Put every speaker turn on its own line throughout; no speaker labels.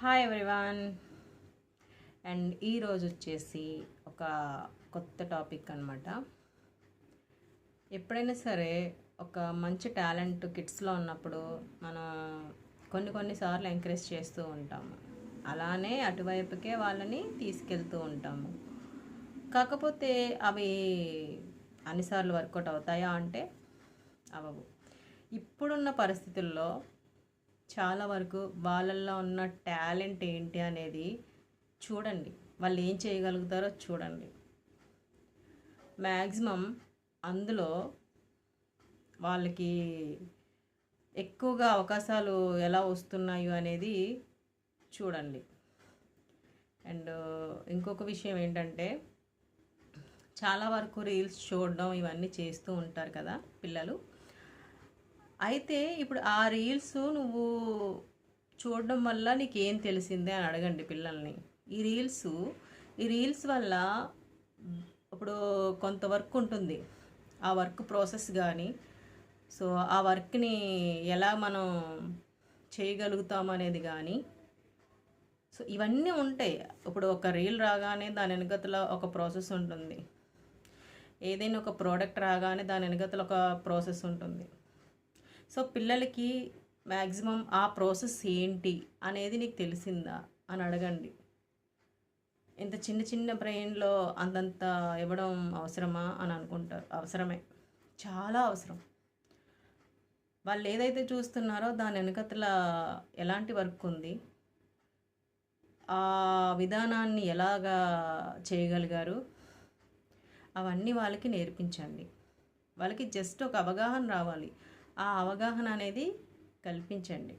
Hi everyone. And ఈరోజు వచ్చేసి ఒక కొత్త టాపిక్ అనమాట. ఎప్పుడైనా సరే ఒక మంచి టాలెంట్ కిడ్స్లో ఉన్నప్పుడు మనం కొన్నిసార్లు ఎంకరేజ్ చేస్తూ ఉంటాము, అలానే అటువైపుకే వాళ్ళని తీసుకెళ్తూ ఉంటాము. కాకపోతే అవి అన్నిసార్లు వర్కౌట్ అవుతాయా అంటే అవ్వవు. ఇప్పుడున్న పరిస్థితుల్లో చాలా వరకు వాళ్ళల్లో ఉన్న టాలెంట్ ఏంటి అనేది చూడండి, వాళ్ళు ఏం చేయగలుగుతారో చూడండి. మ్యాక్సిమం అందులో వాళ్ళకి ఎక్కువగా అవకాశాలు ఎలా వస్తున్నాయో అనేది చూడండి. అండ్ ఇంకొక విషయం ఏంటంటే, చాలా వరకు రీల్స్ చూడడం ఇవన్నీ చేస్తూ ఉంటారు కదా పిల్లలు. అయితే ఇప్పుడు ఆ రీల్స్ నువ్వు చూడడం వల్ల నీకేం తెలిసిందే అని అడగండి పిల్లల్ని. ఈ రీల్స్ వల్ల ఇప్పుడు కొంత వర్క్ ఉంటుంది, ఆ వర్క్ ప్రాసెస్ కానీ, సో ఆ వర్క్ని ఎలా మనం చేయగలుగుతాం అనేది కానీ, సో ఇవన్నీ ఉంటాయి. ఇప్పుడు ఒక రీల్ రాగానే దాని వెనకతల ఒక ప్రాసెస్ ఉంటుంది, ఏదైనా ఒక ప్రోడక్ట్ రాగానే దాని వెనకతల ఒక ప్రాసెస్ ఉంటుంది. సో పిల్లలకి మ్యాక్సిమం ఆ ప్రాసెస్ ఏంటి అనేది నీకు తెలిసిందా అని అడగండి. ఇంత చిన్న చిన్న బ్రెయిన్లో అంతంత ఇవ్వడం అవసరమా అని అనుకుంటారు. అవసరమే, చాలా అవసరం. వాళ్ళు ఏదైతే చూస్తున్నారో దాని వెనకతల ఎలాంటి వర్క్ ఉంది, ఆ విధానాన్ని ఎలాగా చేయగలిగారు, అవన్నీ వాళ్ళకి నేర్పించండి. వాళ్ళకి జస్ట్ ఒక అవగాహన రావాలి, ఆ అవగాహన అనేది కల్పించండి.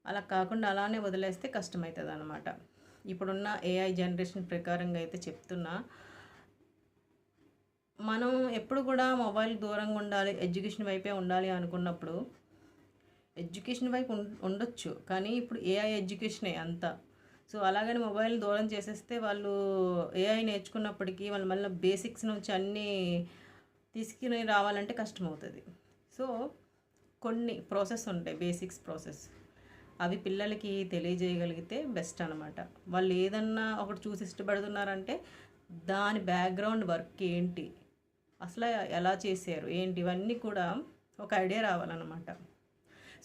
అలా కాకుండా అలానే వదిలేస్తే కష్టమవుతుంది అన్నమాట. ఇప్పుడున్న ఏఐ జనరేషన్ ప్రకారంగా అయితే చెప్తున్నా, మనం ఎప్పుడు కూడా మొబైల్ దూరంగా ఉండాలి, ఎడ్యుకేషన్ వైపే ఉండాలి అనుకున్నప్పుడు ఎడ్యుకేషన్ వైపు ఉండొచ్చు, కానీ ఇప్పుడు ఏఐ ఎడ్యుకేషనే అంతా. సో అలాగని మొబైల్ దూరం చేసేస్తే వాళ్ళు ఏఐ నేర్చుకున్నప్పటికీ వాళ్ళు మళ్ళీ బేసిక్స్ నుంచి అన్నీ తీసుకుని రావాలంటే కష్టమవుతుంది. సో కొన్ని ప్రాసెస్ ఉంటాయి, బేసిక్స్ ప్రాసెస్, అవి పిల్లలకి తెలియజేయగలిగితే బెస్ట్ అనమాట. వాళ్ళు ఏదన్నా ఒకటి చూసి ఇష్టపడుతున్నారంటే దాని బ్యాక్గ్రౌండ్ వర్క్ ఏంటి, అసలు ఎలా చేశారు ఏంటి, ఇవన్నీ కూడా ఒక ఐడియా రావాలన్నమాట.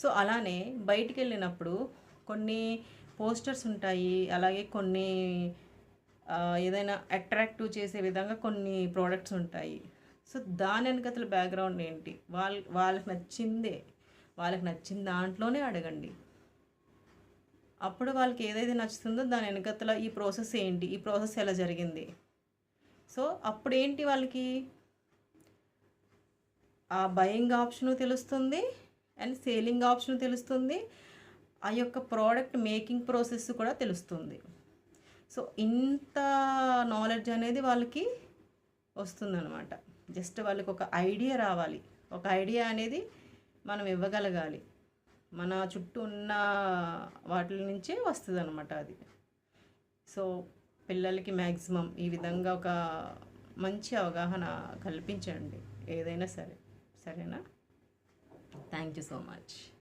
సో అలానే బయటికి వెళ్ళినప్పుడు కొన్ని పోస్టర్స్ ఉంటాయి, అలాగే కొన్ని ఏదైనా అట్రాక్టివ్ చేసే విధంగా కొన్ని ప్రోడక్ట్స్ ఉంటాయి. సో దాని వెనకతల బ్యాక్గ్రౌండ్ ఏంటి, వాళ్ళకి నచ్చిన దాంట్లోనే అడగండి. అప్పుడు వాళ్ళకి ఏదైతే నచ్చుతుందో దాని వెనకతల ఈ ప్రాసెస్ ఏంటి, ఈ ప్రాసెస్ ఎలా జరిగింది, సో అప్పుడు ఏంటి వాళ్ళకి ఆ బయింగ్ ఆప్షను తెలుస్తుంది అండ్ సేలింగ్ ఆప్షను తెలుస్తుంది, ఆ యొక్క ప్రోడక్ట్ మేకింగ్ ప్రాసెస్ కూడా తెలుస్తుంది. సో ఇంత నాలెడ్జ్ అనేది వాళ్ళకి వస్తుందన్నమాట. జస్ట్ వాళ్ళకి ఒక ఐడియా రావాలి, ఒక ఐడియా అనేది మనం ఇవ్వగలగాలి. మన చుట్టూ ఉన్న వాటి నుంచే వస్తుంది అనమాట అది. సో పిల్లలకి మ్యాక్సిమం ఈ విధంగా ఒక మంచి అవగాహన కల్పించండి ఏదైనా సరే. సరేనా? Thank you so much.